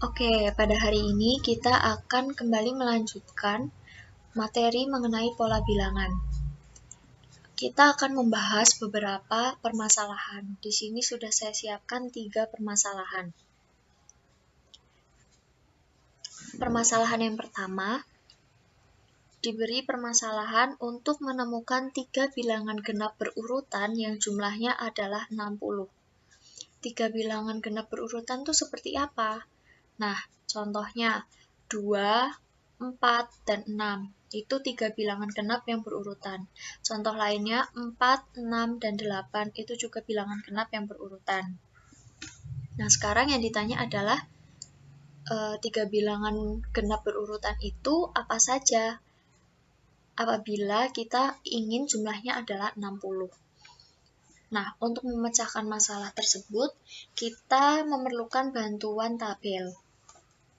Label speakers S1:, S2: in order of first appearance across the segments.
S1: Oke, pada hari ini kita akan kembali melanjutkan materi mengenai pola bilangan. Kita akan membahas beberapa permasalahan. Di sini sudah saya siapkan 3 permasalahan. Permasalahan yang pertama, diberi permasalahan untuk menemukan 3 bilangan genap berurutan yang jumlahnya adalah 60. 3 bilangan genap berurutan itu seperti apa? Nah, contohnya 2, 4, dan 6. Itu 3 bilangan genap yang berurutan. Contoh lainnya 4, 6, dan 8 itu juga bilangan genap yang berurutan. Nah, sekarang yang ditanya adalah 3 bilangan genap berurutan itu apa saja? Apabila kita ingin jumlahnya adalah 60. Nah, untuk memecahkan masalah tersebut, kita memerlukan bantuan tabel.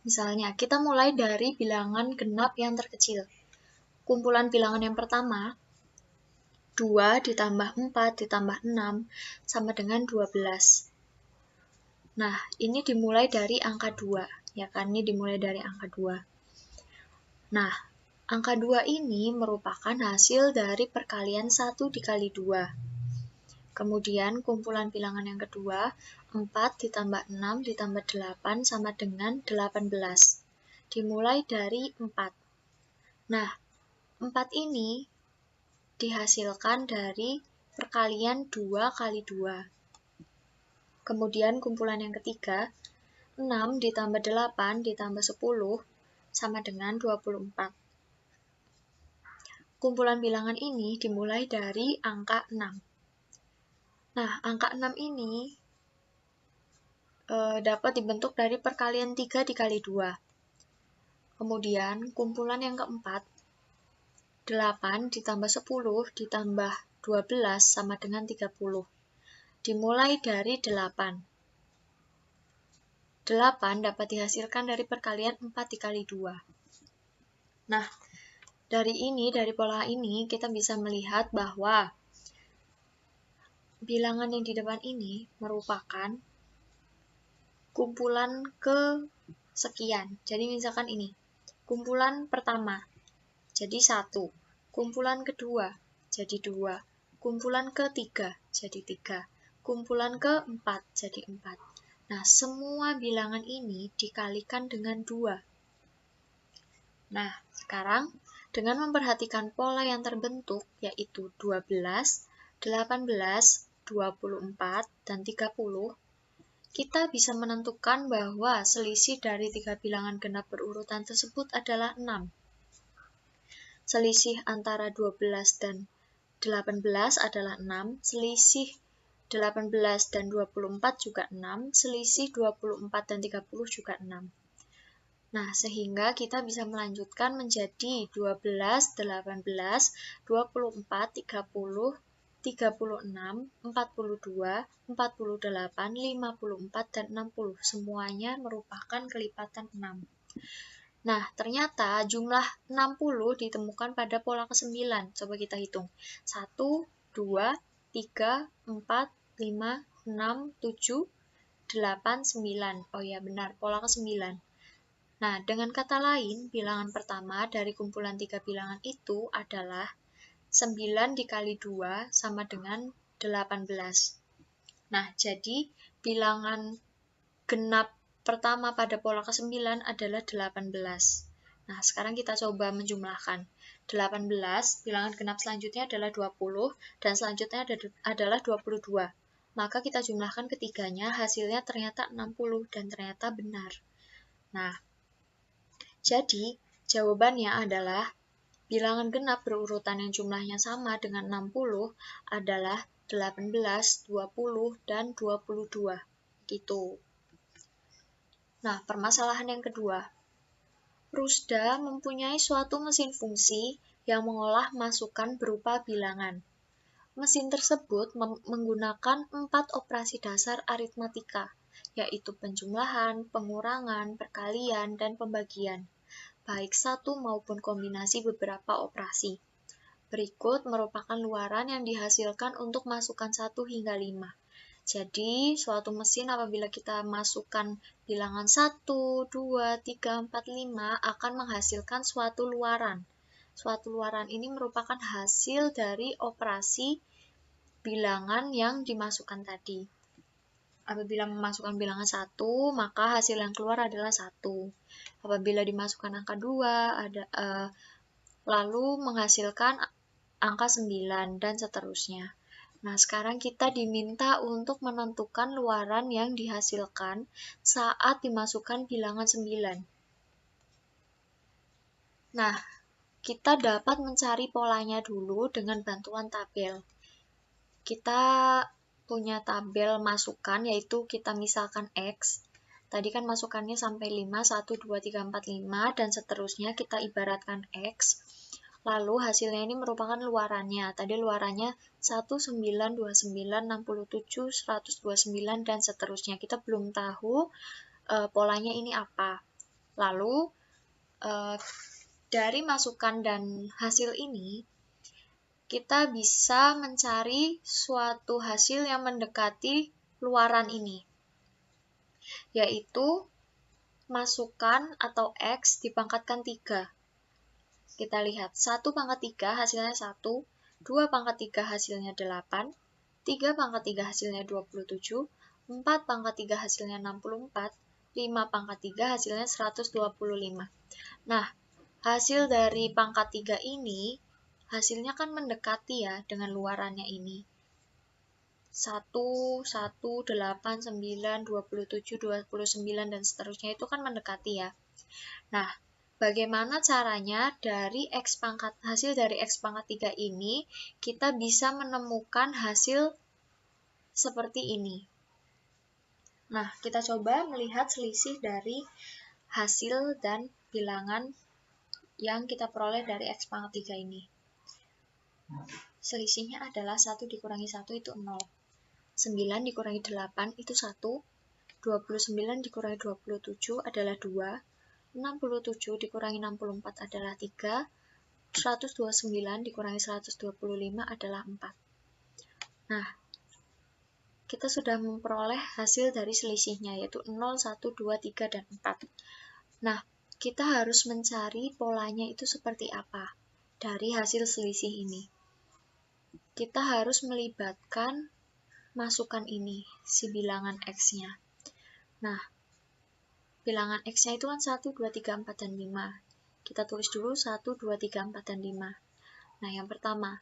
S1: Misalnya, kita mulai dari bilangan genap yang terkecil. Kumpulan bilangan yang pertama, 2 ditambah 4 ditambah 6 sama dengan 12. Nah, ini dimulai dari angka 2. Ya kan, ini dimulai dari angka 2. Nah, angka 2 ini merupakan hasil dari perkalian 1 dikali 2. Kemudian kumpulan bilangan yang kedua, 4 ditambah 6 ditambah 8 sama dengan 18. Dimulai dari 4. Nah, 4 ini dihasilkan dari perkalian 2 kali 2. Kemudian kumpulan yang ketiga, 6 ditambah 8 ditambah 10 sama dengan 24. Kumpulan bilangan ini dimulai dari angka 6. Nah, angka 6 ini dapat dibentuk dari perkalian 3 dikali 2. Kemudian kumpulan yang keempat, 8 ditambah 10 ditambah 12 sama dengan 30. Dimulai dari 8. 8 dapat dihasilkan dari perkalian 4 dikali 2. Nah, dari pola ini kita bisa melihat bahwa bilangan yang di depan ini merupakan kumpulan kesekian. Jadi misalkan ini, kumpulan pertama jadi 1, kumpulan kedua jadi 2, kumpulan ketiga jadi 3, kumpulan keempat jadi 4. Nah, semua bilangan ini dikalikan dengan 2. Nah, sekarang dengan memperhatikan pola yang terbentuk, yaitu 12, 18, 24, dan 30, kita bisa menentukan bahwa selisih dari 3 bilangan genap berurutan tersebut adalah 6. Selisih antara 12 dan 18 adalah 6, selisih 18 dan 24 juga 6, selisih 24 dan 30 juga 6. Nah, sehingga kita bisa melanjutkan menjadi 12, 18, 24, 30, 36, 42, 48, 54, dan 60. Semuanya merupakan kelipatan 6. Nah, ternyata jumlah 60 ditemukan pada pola ke-9. Coba kita hitung. 1, 2, 3, 4, 5, 6, 7, 8, 9. Oh ya, benar, pola ke-9. Nah, dengan kata lain, bilangan pertama dari kumpulan 3 bilangan itu adalah 9 dikali 2 sama dengan 18. Nah, jadi bilangan genap pertama pada pola ke-9 adalah 18. Nah, sekarang kita coba menjumlahkan. 18, bilangan genap selanjutnya adalah 20, dan selanjutnya adalah 22. Maka kita jumlahkan ketiganya, hasilnya ternyata 60, dan ternyata benar. Nah, jadi jawabannya adalah bilangan genap berurutan yang jumlahnya sama dengan 60 adalah 18, 20, dan 22. Gitu. Nah, permasalahan yang kedua. Rusda mempunyai suatu mesin fungsi yang mengolah masukan berupa bilangan. Mesin tersebut menggunakan 4 operasi dasar aritmatika, yaitu penjumlahan, pengurangan, perkalian, dan pembagian, baik satu maupun kombinasi beberapa operasi. Berikut merupakan luaran yang dihasilkan untuk masukan 1 hingga 5. Jadi, suatu mesin apabila kita masukkan bilangan 1, 2, 3, 4, 5 akan menghasilkan suatu luaran. Suatu luaran ini merupakan hasil dari operasi bilangan yang dimasukkan tadi. Apabila memasukkan bilangan 1, maka hasil yang keluar adalah 1. Apabila dimasukkan angka 2, lalu menghasilkan angka 9, dan seterusnya. Nah, sekarang kita diminta untuk menentukan luaran yang dihasilkan saat dimasukkan bilangan 9. Nah, kita dapat mencari polanya dulu dengan bantuan tabel. Kita punya tabel masukan, yaitu kita misalkan X. Tadi kan masukannya sampai 5, 1, 2, 3, 4, 5, dan seterusnya kita ibaratkan X. Lalu hasilnya ini merupakan luarannya. Tadi luarannya 19, 29, 67, 129, dan seterusnya. Kita belum tahu polanya ini apa. Lalu dari masukan dan hasil ini, kita bisa mencari suatu hasil yang mendekati luaran ini, yaitu masukan atau X dipangkatkan 3. Kita lihat, 1 pangkat 3 hasilnya 1, 2 pangkat 3 hasilnya 8, 3 pangkat 3 hasilnya 27, 4 pangkat 3 hasilnya 64, 5 pangkat 3 hasilnya 125. Nah, hasil dari pangkat 3 ini, hasilnya kan mendekati ya dengan luarannya ini. 1, 1, 8, 9, 27, 29, dan seterusnya itu kan mendekati ya. Nah, bagaimana caranya dari hasil dari X pangkat 3 ini kita bisa menemukan hasil seperti ini. Nah, kita coba melihat selisih dari hasil dan bilangan yang kita peroleh dari X pangkat 3 ini. Selisihnya adalah 1 dikurangi 1 itu 0. 9 dikurangi 8 itu 1. 29 dikurangi 27 adalah 2. 67 dikurangi 64 adalah 3, 129 dikurangi 125 adalah 4. Nah, kita sudah memperoleh hasil dari selisihnya, yaitu 0, 1, 2, 3, dan 4. Nah, kita harus mencari polanya itu seperti apa dari hasil selisih ini. Kita harus melibatkan masukan ini, si bilangan X-nya. Nah, bilangan X-nya itu kan 1, 2, 3, 4, dan 5. Kita tulis dulu 1, 2, 3, 4, dan 5. Nah, yang pertama,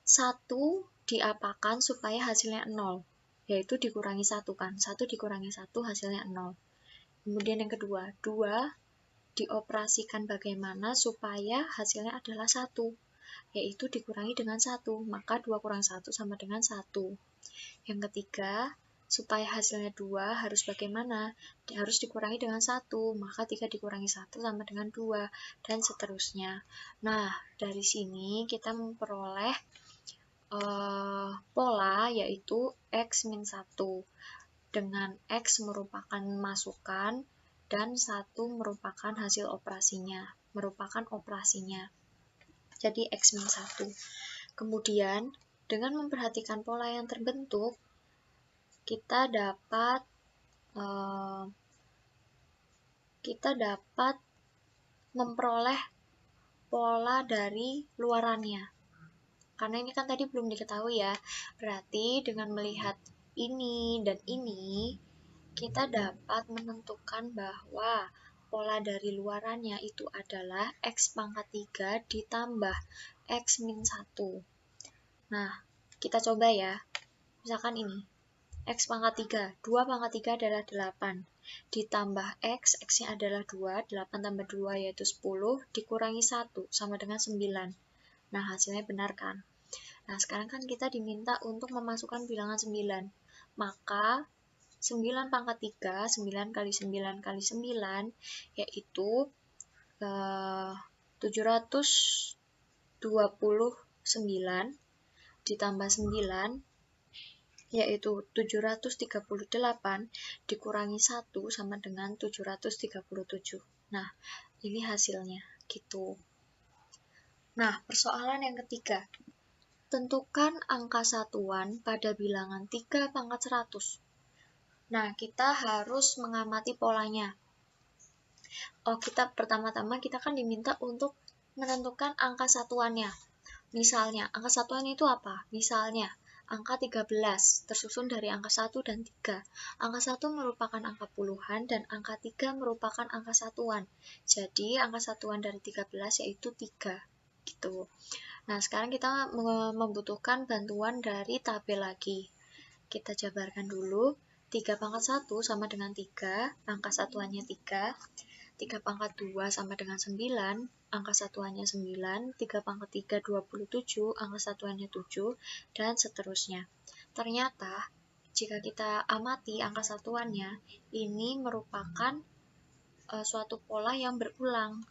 S1: 1 diapakan supaya hasilnya 0, yaitu dikurangi 1 kan. 1 dikurangi 1 hasilnya 0. Kemudian yang kedua, 2 dioperasikan bagaimana supaya hasilnya adalah 1, yaitu dikurangi dengan 1. Maka 2 kurang 1 sama dengan 1. Yang ketiga, supaya hasilnya 2 harus bagaimana? Harus dikurangi dengan 1, maka 3 dikurangi 1 sama dengan 2, dan seterusnya. Nah, dari sini kita memperoleh pola, yaitu X min 1, dengan X merupakan masukan, dan 1 merupakan hasil operasinya, merupakan operasinya. Jadi X min 1. Kemudian, dengan memperhatikan pola yang terbentuk, kita dapat memperoleh pola dari luarannya. Karena ini kan tadi belum diketahui ya. Berarti dengan melihat ini dan ini, kita dapat menentukan bahwa pola dari luarannya itu adalah X pangkat 3 ditambah X min 1. Nah, kita coba ya. Misalkan ini. X pangkat 3, 2 pangkat 3 adalah 8, ditambah X, X-nya adalah 2, 8 tambah 2 yaitu 10, dikurangi 1, sama dengan 9. Nah, hasilnya benar kan? Nah, sekarang kan kita diminta untuk memasukkan bilangan 9, maka 9 pangkat 3, 9 kali 9 kali 9, yaitu 729, ditambah 9, yaitu 738 dikurangi 1 sama dengan 737. Nah, ini hasilnya gitu. Nah, persoalan yang ketiga. Tentukan angka satuan pada bilangan 3 pangkat 100. Nah, kita harus mengamati polanya. Pertama-tama kita kan diminta untuk menentukan angka satuannya. Misalnya, angka satuannya itu apa? Misalnya, angka 13 tersusun dari angka 1 dan 3. Angka 1 merupakan angka puluhan dan angka 3 merupakan angka satuan. Jadi, angka satuan dari 13 yaitu 3. Gitu. Nah, sekarang kita membutuhkan bantuan dari tabel lagi. Kita jabarkan dulu. 3 pangkat 1 sama dengan 3, angka satuannya 3. 3 pangkat 2 sama dengan 9, angka satuannya 9. 3 pangkat 3, 27, angka satuannya 7, dan seterusnya. Ternyata, jika kita amati angka satuannya, ini merupakan suatu pola yang berulang.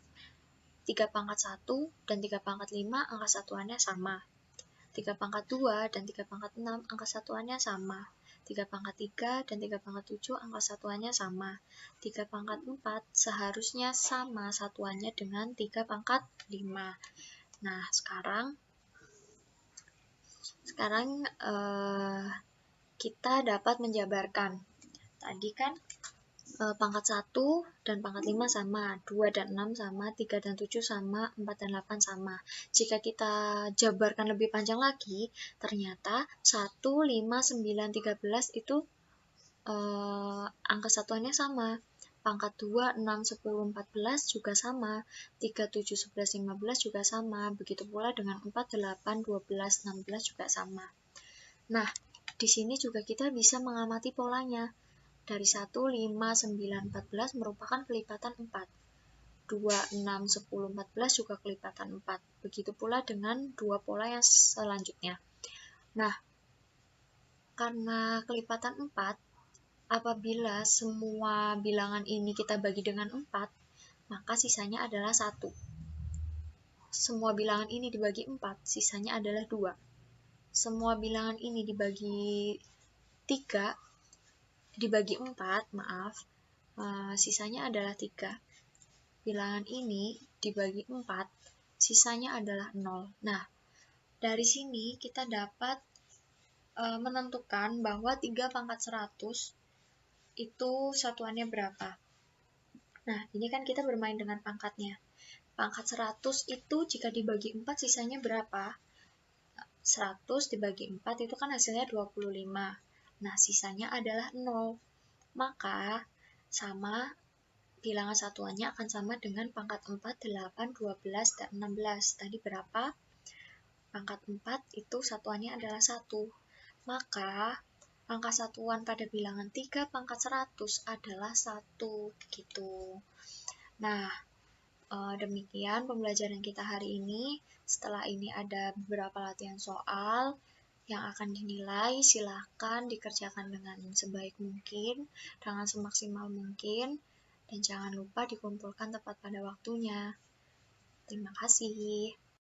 S1: 3 pangkat 1 dan 3 pangkat 5 angka satuannya sama. 3 pangkat 2 dan 3 pangkat 6 angka satuannya sama. 3 pangkat 3 dan 3 pangkat 7 angka satuannya sama. 3 pangkat 4 seharusnya sama satuannya dengan 3 pangkat 5. Nah, sekarang kita dapat menjabarkan. Tadi kan pangkat 1 dan pangkat 5 sama, 2 dan 6 sama, 3 dan 7 sama, 4 dan 8 sama. Jika kita jabarkan lebih panjang lagi, ternyata 1, 5, 9, 13 itu angka satuannya sama. Pangkat 2, 6, 10, 14 juga sama. 3, 7, 11, 15 juga sama. Begitu pula dengan 4, 8, 12, 16 juga sama. Nah, di sini juga kita bisa mengamati polanya. Dari 1, 5, 9, 14 merupakan kelipatan 4. 2, 6, 10, 14 juga kelipatan 4. Begitu pula dengan dua pola yang selanjutnya. Nah, karena kelipatan 4, apabila semua bilangan ini kita bagi dengan 4, maka sisanya adalah 1. Semua bilangan ini dibagi 4, sisanya adalah 2. Semua bilangan ini dibagi 4, sisanya adalah 3. Bilangan ini dibagi 4, sisanya adalah 0. Nah, dari sini kita dapat menentukan bahwa 3 pangkat 100 itu satuannya berapa. Nah, ini kan kita bermain dengan pangkatnya. Pangkat 100 itu jika dibagi 4 sisanya berapa? 100 dibagi 4 itu kan hasilnya 25. Nah, sisanya adalah 0. Maka, bilangan satuannya akan sama dengan pangkat 4, 8, 12, dan 16. Tadi berapa? Pangkat 4 itu satuannya adalah 1. Maka, angka satuan pada bilangan 3 pangkat 100 adalah 1. Gitu. Nah, demikian pembelajaran kita hari ini. Setelah ini ada beberapa latihan soal yang akan dinilai. Silahkan dikerjakan dengan sebaik mungkin, dengan semaksimal mungkin, dan jangan lupa dikumpulkan tepat pada waktunya. Terima kasih.